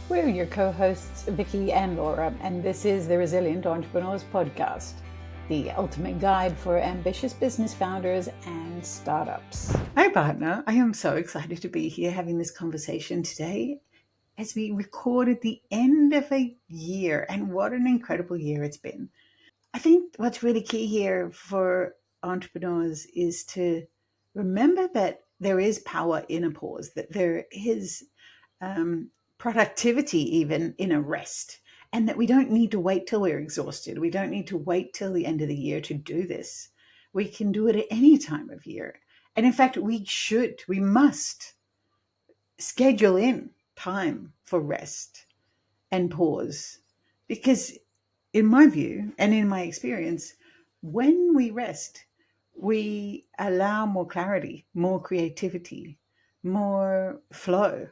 We're your co-hosts, Vicki and Laura, and this is the Resilient Entrepreneurs Podcast, the ultimate guide for ambitious business founders and startups. Hi, partner. I am so excited to be here having this conversation today as we record at the end of a year, and what an incredible year it's been. I think what's really key here for entrepreneurs is to remember that there is power in a pause, that there is productivity even in a rest, and that we don't need to wait till we're exhausted. We don't need to wait till the end of the year to do this. We can do it at any time of year. And in fact, we must schedule in time for rest and pause. Because, in my view and in my experience, when we rest, we allow more clarity, more creativity, more flow.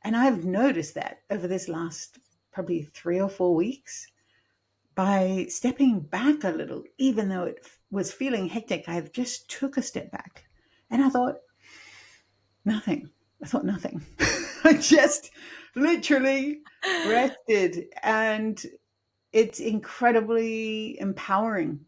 And I've noticed that over this last probably 3 or 4 weeks, by stepping back a little, even though it was feeling hectic, I just took a step back and I thought, nothing. I thought nothing. I just literally rested, and it's incredibly empowering.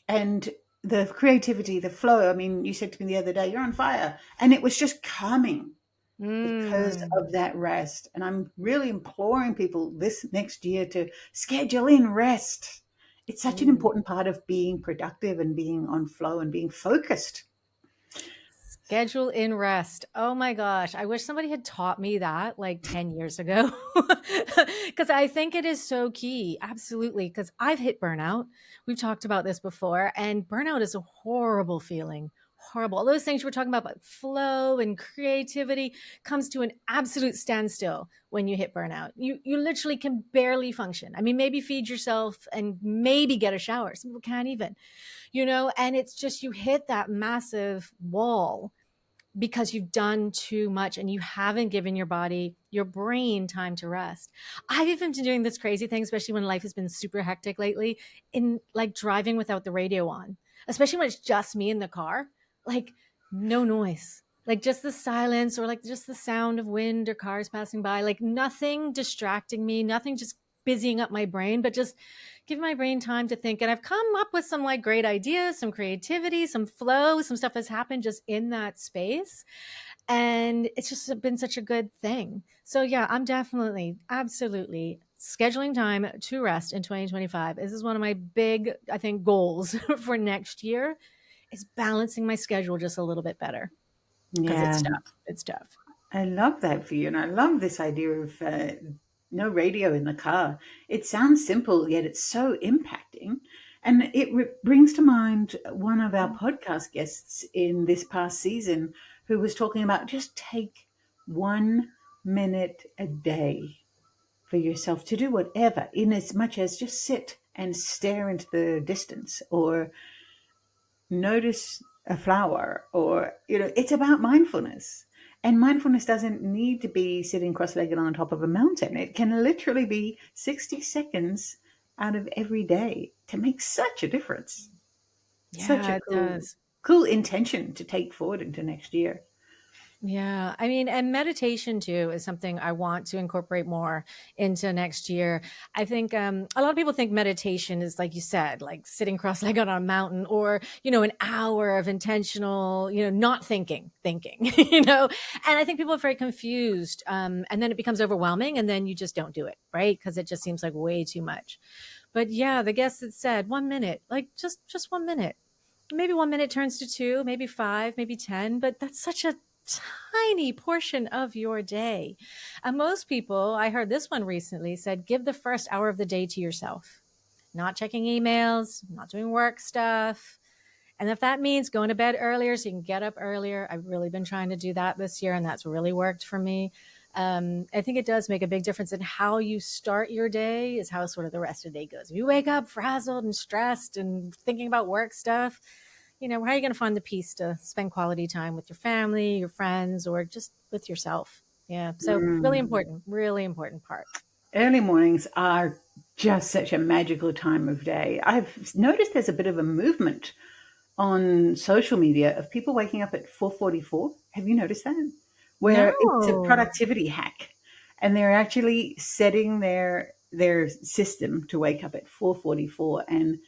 And the creativity, the flow. I mean, you said to me the other day, you're on fire. And it was just coming because of that rest. And I'm really imploring people this next year to schedule in rest. It's such an important part of being productive and being on flow and being focused. Schedule in rest. Oh my gosh. I wish somebody had taught me that like 10 years ago because I think it is so key. Absolutely. Because I've hit burnout. We've talked about this before, and burnout is a horrible feeling. Horrible. All those things you were talking about, like flow and creativity, comes to an absolute standstill when you hit burnout. You literally can barely function. I mean, maybe feed yourself and maybe get a shower. Some people can't even, and it's just you hit that massive wall because you've done too much and you haven't given your body, your brain time to rest. I've even been doing this crazy thing, especially when life has been super hectic lately, in like driving without the radio on, especially when it's just me in the car, like no noise, like just the silence or like just the sound of wind or cars passing by, like nothing distracting me, nothing just busying up my brain, but just give my brain time to think. And I've come up with some like great ideas, some creativity, some flow, some stuff has happened just in that space. And it's just been such a good thing. So yeah, I'm definitely, absolutely scheduling time to rest in 2025. This is one of my big, I think, goals for next year is balancing my schedule just a little bit better because it's Yeah, tough. It's tough. I love that for you. And I love this idea of no radio in the car. It sounds simple, yet it's so impacting. And it brings to mind one of our podcast guests in this past season who was talking about just take 1 minute a day for yourself to do whatever, in as much as just sit and stare into the distance or notice a flower, or it's about mindfulness. And mindfulness doesn't need to be sitting cross-legged on top of a mountain. It can literally be 60 seconds out of every day to make such a difference. Such a Yeah, it cool does. cool intention to take forward into next year. Yeah. I mean, and meditation too is something I want to incorporate more into next year. I think a lot of people think meditation is, like you said, like sitting cross legged on a mountain or, an hour of intentional, not thinking, And I think people are very confused. And then it becomes overwhelming and then you just don't do it, right? Because it just seems like way too much. But yeah, the guest that said 1 minute, like just 1 minute. Maybe 1 minute turns to two, maybe five, maybe 10, but that's such a tiny portion of your day. And most people, I heard this one recently, said give the first hour of the day to yourself, not checking emails, not doing work stuff. And if that means going to bed earlier so you can get up earlier, I've really been trying to do that this year, and that's really worked for me. I think it does make a big difference in how you start your day, is how sort of the rest of the day goes. If you wake up frazzled and stressed and thinking about work stuff, how are you going to find the peace to spend quality time with your family, your friends, or just with yourself? Yeah. So Mm. really important part. Early mornings are just such a magical time of day. I've noticed there's a bit of a movement on social media of people waking up at 4:44. Have you noticed that? Where it's a No. productivity hack. and they're actually setting their system to wake up at 4:44, and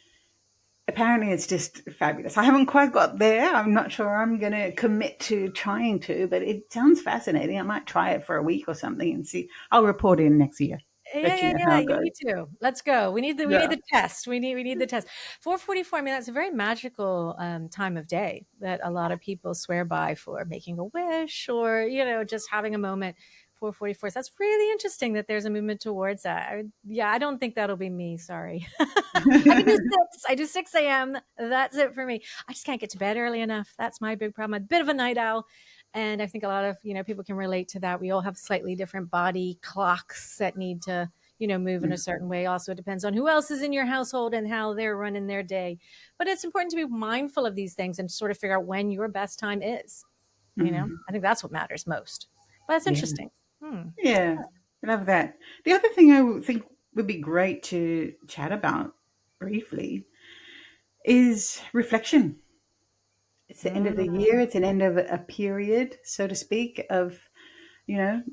apparently it's just fabulous. I haven't quite got there. I'm not sure I'm going to commit to trying to, but it sounds fascinating. I might try it for a week or something and see. I'll report in next year. Yeah, Let you yeah, know yeah. how it You goes. need to. Let's go. We need Yeah. the test. We need the test. 4:44. I mean, that's a very magical time of day that a lot of people swear by for making a wish or just having a moment. 4:44. So that's really interesting that there's a movement towards that. Yeah, I don't think that'll be me. Sorry. I can do six. I do 6 a.m. That's it for me. I just can't get to bed early enough. That's my big problem. I'm a bit of a night owl. And I think a lot of, people can relate to that. We all have slightly different body clocks that need to, move in a certain way. Also, it depends on who else is in your household and how they're running their day. But it's important to be mindful of these things and sort of figure out when your best time is. Mhm. I think that's what matters most. But that's Yeah. interesting. Hmm. Yeah. Love that. The other thing I would think would be great to chat about briefly is reflection. It's the end of the year. Mm. It's an end of a period, so to speak, of, you know,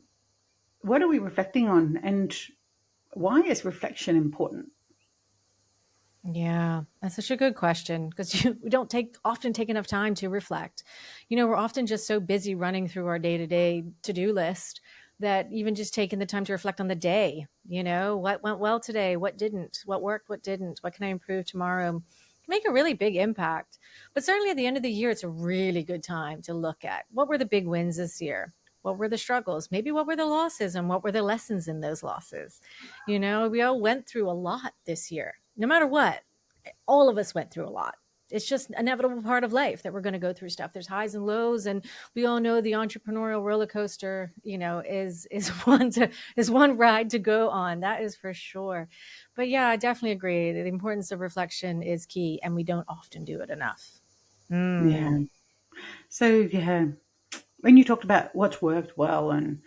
what are we reflecting on and why is reflection important? Yeah, that's such a good question because we don't often take enough time to reflect. We're often just so busy running through our day to day to do list that even just taking the time to reflect on the day, what went well today, what didn't, what worked, what didn't, what can I improve tomorrow, can make a really big impact. But certainly at the end of the year, it's a really good time to look at what were the big wins this year? What were the struggles? Maybe what were the losses and what were the lessons in those losses? We all went through a lot this year. No matter what, all of us went through a lot. It's just an inevitable part of life that we're going to go through stuff. There's highs and lows, and we all know the entrepreneurial roller coaster, is one ride to go on. That is for sure. But yeah, I definitely agree that the importance of reflection is key, and we don't often do it enough. Yeah. Mm. So, yeah, when you talked about what's worked well, and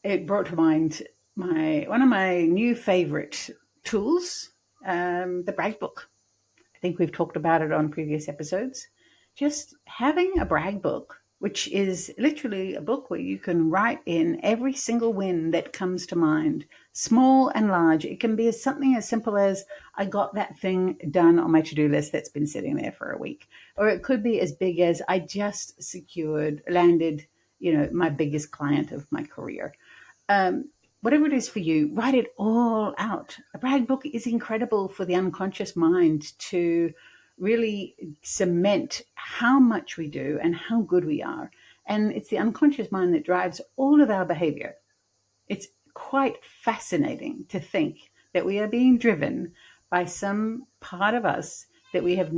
it brought to mind my one of my new favorite tools, the brag book. I think we've talked about it on previous episodes. Just having a brag book, which is literally a book where you can write in every single win that comes to mind, small and large. It can be something as simple as I got that thing done on my to-do list that's been sitting there for a week. Or it could be as big as I just landed, my biggest client of my career. Whatever it is for you, write it all out. A brag book is incredible for the unconscious mind to really cement how much we do and how good we are. And it's the unconscious mind that drives all of our behavior. It's quite fascinating to think that we are being driven by some part of us that we have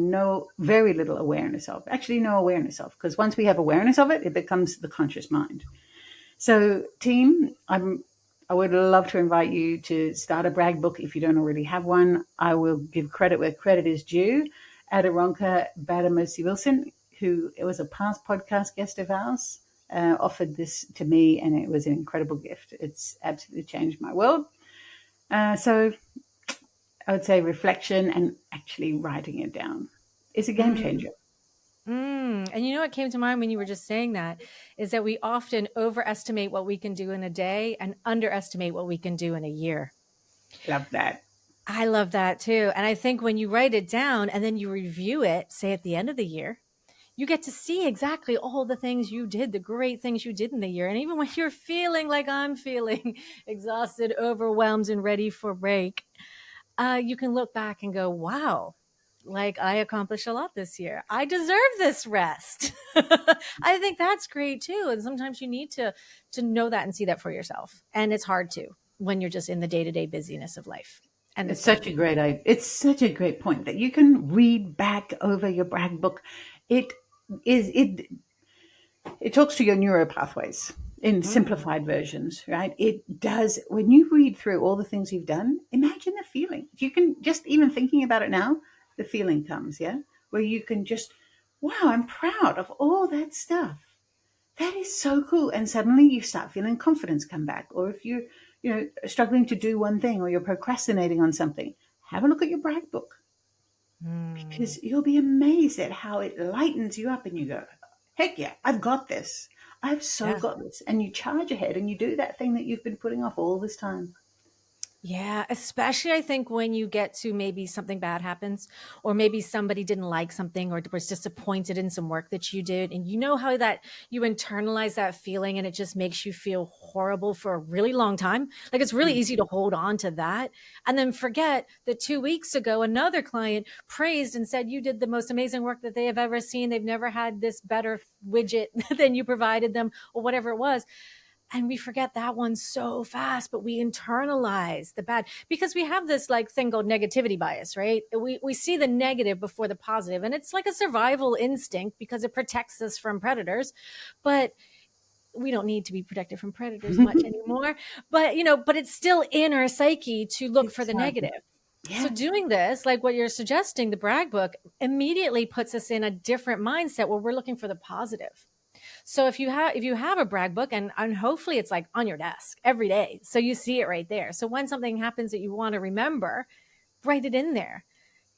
very little awareness of. Actually, no awareness of, because once we have awareness of it, it becomes the conscious mind. So, team, I would love to invite you to start a brag book if you don't already have one. I will give credit where credit is due. Adironka Badamosi Wilson, who was a past podcast guest of ours, offered this to me, and it was an incredible gift. It's absolutely changed my world. So, I would say reflection and actually writing it down is a game Mm. changer. And what came to mind when you were just saying that is that we often overestimate what we can do in a day and underestimate what we can do in a year. Love that. I love that too. And I think when you write it down and then you review it, say at the end of the year, you get to see exactly all the things you did, the great things you did in the year. And even when you're feeling like I'm feeling exhausted, overwhelmed, and ready for break, you can look back and go, wow, like I accomplished a lot this year. I deserve this rest. I think that's great too. And sometimes you need to know that and see that for yourself. And it's hard to when you're just in the day-to-day busyness of life and the schedule. It's such a great point that you can read back over your brag book. It it it talks to your neuro pathways in Mm. simplified versions, right? It does. When you read through all the things you've done, imagine the feeling. You can just, even thinking about it now, the feeling comes, yeah, where you can just, wow, I'm proud of all that stuff. That is so cool. And suddenly you start feeling confidence come back. Or if you're, struggling to do one thing or you're procrastinating on something, have a look at your brag book, Mm. because you'll be amazed at how it lightens you up and you go, heck yeah, I've got this. I've so Yeah. got this. And you charge ahead and you do that thing that you've been putting off all this time. Yeah, especially I think when you get to maybe something bad happens, or maybe somebody didn't like something or was disappointed in some work that you did. And you know how that you internalize that feeling and it just makes you feel horrible for a really long time. Like it's really easy to hold on to that and then forget that 2 weeks ago, another client praised and said you did the most amazing work that they have ever seen. They've never had this better widget than you provided them, or whatever it was. And we forget that one so fast, but we internalize the bad because we have this like thing called negativity bias, right? We see the negative before the positive, and it's like a survival instinct because it protects us from predators. But we don't need to be protected from predators much anymore. But but it's still in our psyche to look for the Exactly. negative. So Yeah. doing this, like what you're suggesting, the brag book immediately puts us in a different mindset where we're looking for the positive. So if you have a brag book, and hopefully it's like on your desk every day, so you see it right there. So when something happens that you want to remember, write it in there.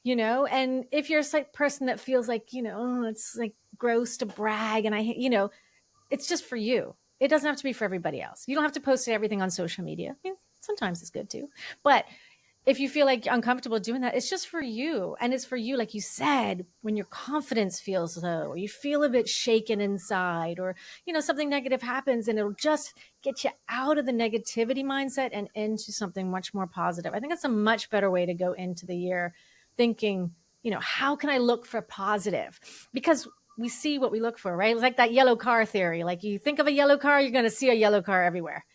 And if you're a type person that feels like oh, it's like gross to brag, and it's just for you. It doesn't have to be for everybody else. You don't have to post everything on social media. I mean, sometimes it's good too, but if you feel like uncomfortable doing that, it's just for you. And it's for you, like you said, when your confidence feels low, or you feel a bit shaken inside, or, something negative happens, and it'll just get you out of the negativity mindset and into something much more positive. I think that's a much better way to go into the year thinking, how can I look for positive? Because we see what we look for, right? It's like that yellow car theory. Like you think of a yellow car, you're going to see a yellow car everywhere.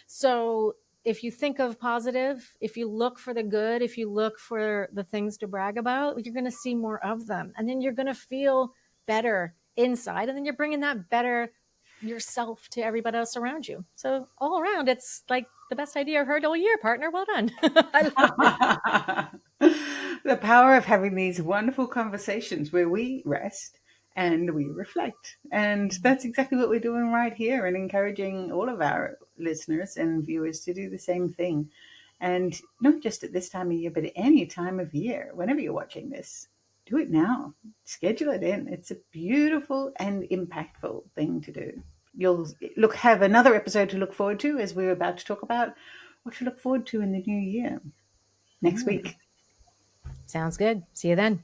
So if you think of positive, if you look for the good, if you look for the things to brag about, you're going to see more of them. And then you're going to feel better inside. And then you're bringing that better yourself to everybody else around you. So all around, it's like the best idea I've heard all year, partner. Well done. I love it. The power of having these wonderful conversations where we rest and we reflect. And that's exactly what we're doing right here, and encouraging all of our listeners and viewers to do the same thing. And not just at this time of year, but at any time of year, whenever you're watching this, do it now. Schedule it in. It's a beautiful and impactful thing to do. You'll have another episode to look forward to, as we're about to talk about what to look forward to in the new year next Mm, week. sounds good. See you then.